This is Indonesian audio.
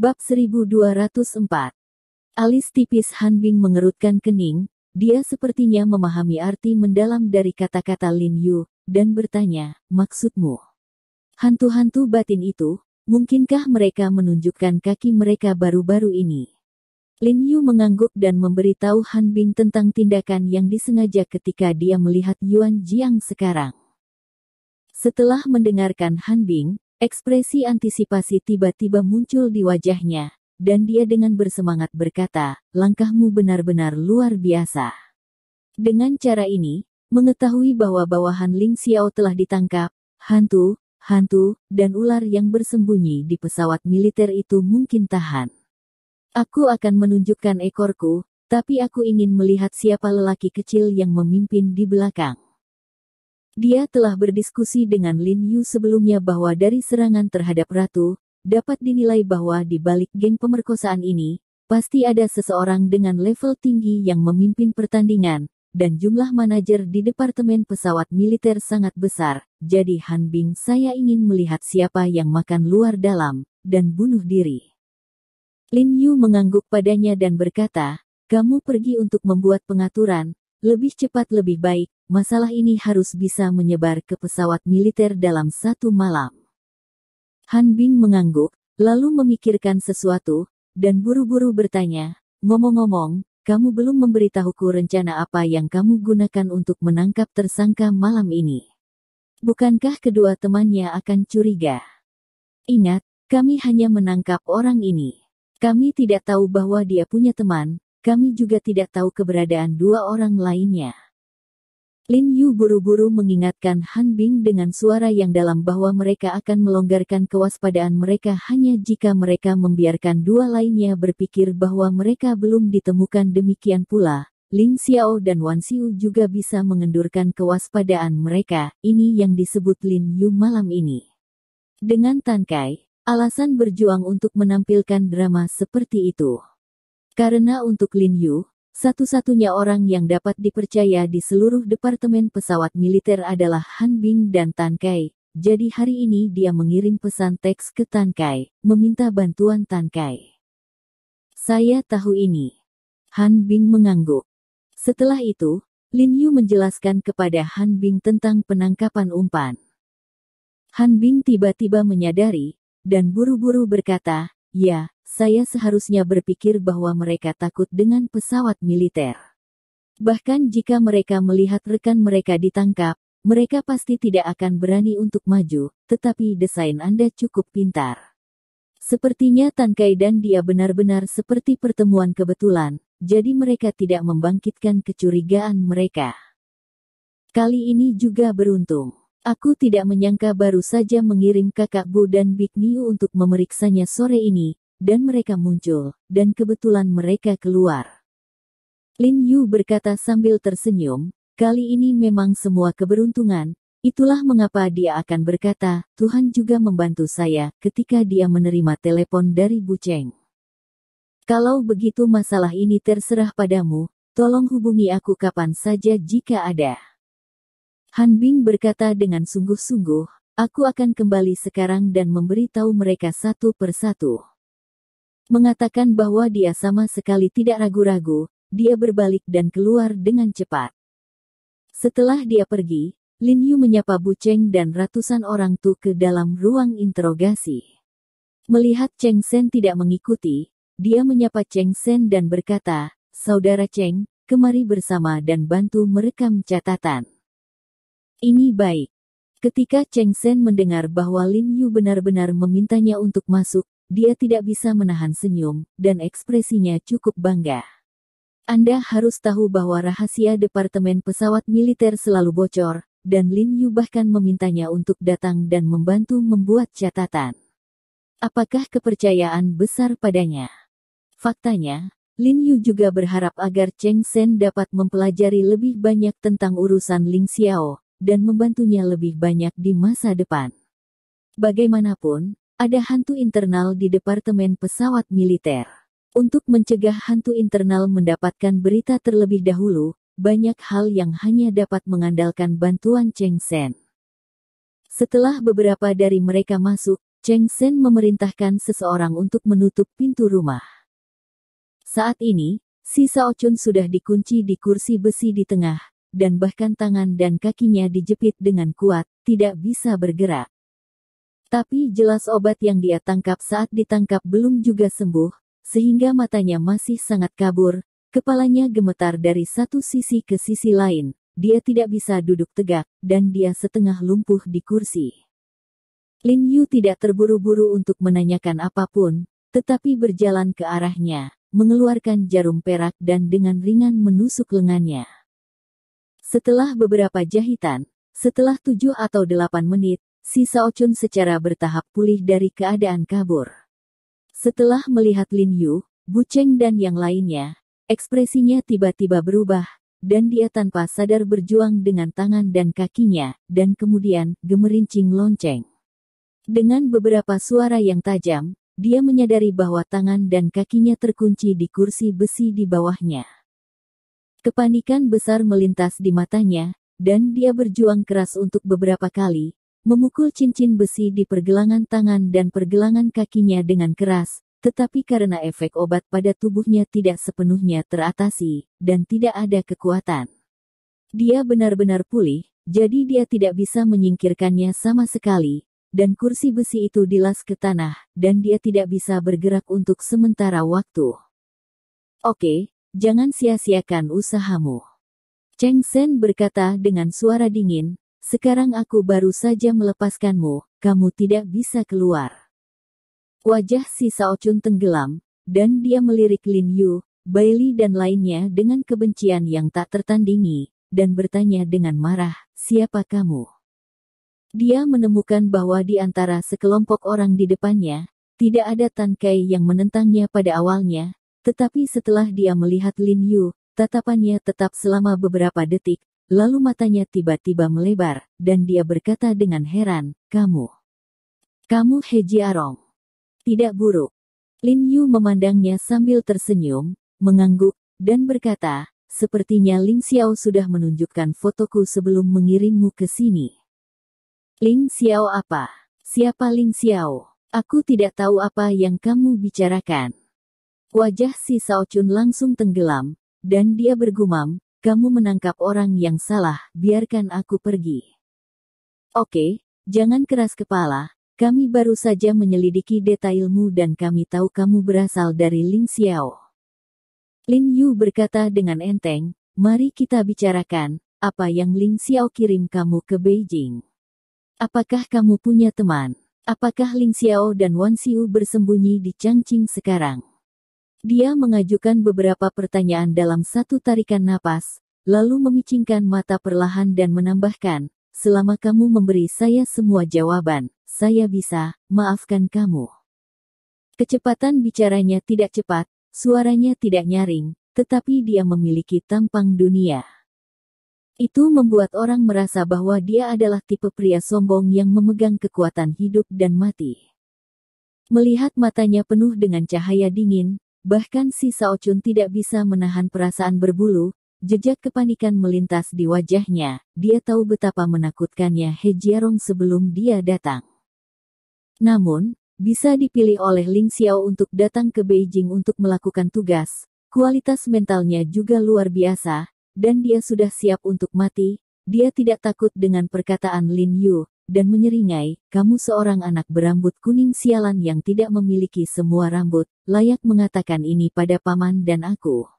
Bab 1204. Alis tipis Han Bing mengerutkan kening, dia sepertinya memahami arti mendalam dari kata-kata Lin Yu, dan bertanya, maksudmu? Hantu-hantu batin itu, mungkinkah mereka menunjukkan kaki mereka baru-baru ini? Lin Yu mengangguk dan memberitahu Han Bing tentang tindakan yang disengaja ketika dia melihat Yuan Jiang sekarang. Setelah mendengarkan Han Bing, ekspresi antisipasi tiba-tiba muncul di wajahnya, dan dia dengan bersemangat berkata, langkahmu benar-benar luar biasa. Dengan cara ini, mengetahui bahwa bawahan Ling Xiao telah ditangkap, hantu, dan ular yang bersembunyi di pesawat militer itu mungkin tahan. Aku akan menunjukkan ekorku, tapi aku ingin melihat siapa lelaki kecil yang memimpin di belakang. Dia telah berdiskusi dengan Lin Yu sebelumnya bahwa dari serangan terhadap ratu, dapat dinilai bahwa di balik geng pemerkosaan ini, pasti ada seseorang dengan level tinggi yang memimpin pertandingan, dan jumlah manajer di departemen pesawat militer sangat besar. Jadi Han Bing, saya ingin melihat siapa yang makan luar dalam, dan bunuh diri. Lin Yu mengangguk padanya dan berkata, kamu pergi untuk membuat pengaturan, lebih cepat lebih baik, masalah ini harus bisa menyebar ke pesawat militer dalam satu malam. Han Bing mengangguk, lalu memikirkan sesuatu, dan buru-buru bertanya, ngomong-ngomong, kamu belum memberitahuku rencana apa yang kamu gunakan untuk menangkap tersangka malam ini. Bukankah kedua temannya akan curiga? Ingat, kami hanya menangkap orang ini. Kami tidak tahu bahwa dia punya teman, kami juga tidak tahu keberadaan dua orang lainnya. Lin Yu buru-buru mengingatkan Han Bing dengan suara yang dalam bahwa mereka akan melonggarkan kewaspadaan mereka hanya jika mereka membiarkan dua lainnya berpikir bahwa mereka belum ditemukan. Demikian pula, Ling Xiao dan Wan Xiu juga bisa mengendurkan kewaspadaan mereka. Ini yang disebut Lin Yu malam ini. Dengan tangkai, alasan berjuang untuk menampilkan drama seperti itu. Karena untuk Lin Yu, satu-satunya orang yang dapat dipercaya di seluruh departemen pesawat militer adalah Han Bing dan Tan Kai. Jadi hari ini dia mengirim pesan teks ke Tan Kai, meminta bantuan Tan Kai. Saya tahu ini. Han Bing mengangguk. Setelah itu, Lin Yu menjelaskan kepada Han Bing tentang penangkapan umpan. Han Bing tiba-tiba menyadari, dan buru-buru berkata, ya, saya seharusnya berpikir bahwa mereka takut dengan pesawat militer. Bahkan jika mereka melihat rekan mereka ditangkap, mereka pasti tidak akan berani untuk maju, tetapi desain Anda cukup pintar. Sepertinya Tan Kai dan dia benar-benar seperti pertemuan kebetulan, jadi mereka tidak membangkitkan kecurigaan mereka. Kali ini juga beruntung. Aku tidak menyangka baru saja mengirim Kakak Bu dan Big Niu untuk memeriksanya sore ini, dan mereka muncul, dan kebetulan mereka keluar. Lin Yu berkata sambil tersenyum, kali ini memang semua keberuntungan, itulah mengapa dia akan berkata, Tuhan juga membantu saya, ketika dia menerima telepon dari Bu Cheng. Kalau begitu masalah ini terserah padamu, tolong hubungi aku kapan saja jika ada. Han Bing berkata dengan sungguh-sungguh, aku akan kembali sekarang dan memberitahu mereka satu persatu. Mengatakan bahwa dia sama sekali tidak ragu-ragu, dia berbalik dan keluar dengan cepat. Setelah dia pergi, Lin Yu menyapa Bu Cheng dan ratusan orang Tu ke dalam ruang interogasi. Melihat Cheng Sen tidak mengikuti, dia menyapa Cheng Sen dan berkata, Saudara Cheng, kemari bersama dan bantu merekam catatan. Ini baik. Ketika Cheng Sen mendengar bahwa Lin Yu benar-benar memintanya untuk masuk, dia tidak bisa menahan senyum, dan ekspresinya cukup bangga. Anda harus tahu bahwa rahasia departemen pesawat militer selalu bocor, dan Lin Yu bahkan memintanya untuk datang dan membantu membuat catatan. Apakah kepercayaan besar padanya? Faktanya, Lin Yu juga berharap agar Cheng Sen dapat mempelajari lebih banyak tentang urusan Ling Xiao, dan membantunya lebih banyak di masa depan. Bagaimanapun, ada hantu internal di departemen pesawat militer. Untuk mencegah hantu internal mendapatkan berita terlebih dahulu, banyak hal yang hanya dapat mengandalkan bantuan Cheng Sen. Setelah beberapa dari mereka masuk, Cheng Sen memerintahkan seseorang untuk menutup pintu rumah. Saat ini, si Shao Chun sudah dikunci di kursi besi di tengah, dan bahkan tangan dan kakinya dijepit dengan kuat, tidak bisa bergerak. Tapi jelas obat yang dia tangkap saat ditangkap belum juga sembuh, sehingga matanya masih sangat kabur, kepalanya gemetar dari satu sisi ke sisi lain, dia tidak bisa duduk tegak, dan dia setengah lumpuh di kursi. Lin Yu tidak terburu-buru untuk menanyakan apapun, tetapi berjalan ke arahnya, mengeluarkan jarum perak dan dengan ringan menusuk lengannya. Setelah beberapa jahitan, setelah 7 atau 8 menit, si Shao Chun secara bertahap pulih dari keadaan kabur. Setelah melihat Lin Yu, Bu Cheng dan yang lainnya, ekspresinya tiba-tiba berubah, dan dia tanpa sadar berjuang dengan tangan dan kakinya, dan kemudian gemerincing lonceng. Dengan beberapa suara yang tajam, dia menyadari bahwa tangan dan kakinya terkunci di kursi besi di bawahnya. Kepanikan besar melintas di matanya, dan dia berjuang keras untuk beberapa kali, memukul cincin besi di pergelangan tangan dan pergelangan kakinya dengan keras, tetapi karena efek obat pada tubuhnya tidak sepenuhnya teratasi, dan tidak ada kekuatan. Dia benar-benar pulih, jadi dia tidak bisa menyingkirkannya sama sekali, dan kursi besi itu dilas ke tanah, dan dia tidak bisa bergerak untuk sementara waktu. Oke, jangan sia-siakan usahamu. Cheng Sen berkata dengan suara dingin, sekarang aku baru saja melepaskanmu, kamu tidak bisa keluar. Wajah si Shao Chun tenggelam, dan dia melirik Lin Yu, Bailey dan lainnya dengan kebencian yang tak tertandingi, dan bertanya dengan marah, siapa kamu? Dia menemukan bahwa di antara sekelompok orang di depannya, tidak ada Tan Kai yang menentangnya pada awalnya, tetapi setelah dia melihat Lin Yu, tatapannya tetap selama beberapa detik, lalu matanya tiba-tiba melebar, dan dia berkata dengan heran, kamu He Jiarong. Tidak buruk. Lin Yu memandangnya sambil tersenyum, mengangguk, dan berkata, sepertinya Ling Xiao sudah menunjukkan fotoku sebelum mengirimmu ke sini. Ling Xiao apa? Siapa Ling Xiao? Aku tidak tahu apa yang kamu bicarakan. Wajah si Shao Chun langsung tenggelam, dan dia bergumam, kamu menangkap orang yang salah, biarkan aku pergi. Oke, jangan keras kepala, kami baru saja menyelidiki detailmu dan kami tahu kamu berasal dari Ling Xiao. Lin Yu berkata dengan enteng, mari kita bicarakan, apa yang Ling Xiao kirim kamu ke Beijing. Apakah kamu punya teman? Apakah Ling Xiao dan Wan Xiu bersembunyi di Changqing sekarang? Dia mengajukan beberapa pertanyaan dalam satu tarikan napas, lalu memicingkan mata perlahan dan menambahkan, selama kamu memberi saya semua jawaban, saya bisa maafkan kamu. Kecepatan bicaranya tidak cepat, suaranya tidak nyaring, tetapi dia memiliki tampang dunia. Itu membuat orang merasa bahwa dia adalah tipe pria sombong yang memegang kekuatan hidup dan mati. Melihat matanya penuh dengan cahaya dingin, bahkan si Shao Chun tidak bisa menahan perasaan berbulu, jejak kepanikan melintas di wajahnya, dia tahu betapa menakutkannya He Jiarong sebelum dia datang. Namun, bisa dipilih oleh Ling Xiao untuk datang ke Beijing untuk melakukan tugas, kualitas mentalnya juga luar biasa, dan dia sudah siap untuk mati, dia tidak takut dengan perkataan Lin Yu, dan menyeringai, kamu seorang anak berambut kuning sialan yang tidak memiliki semua rambut, layak mengatakan ini pada paman dan aku.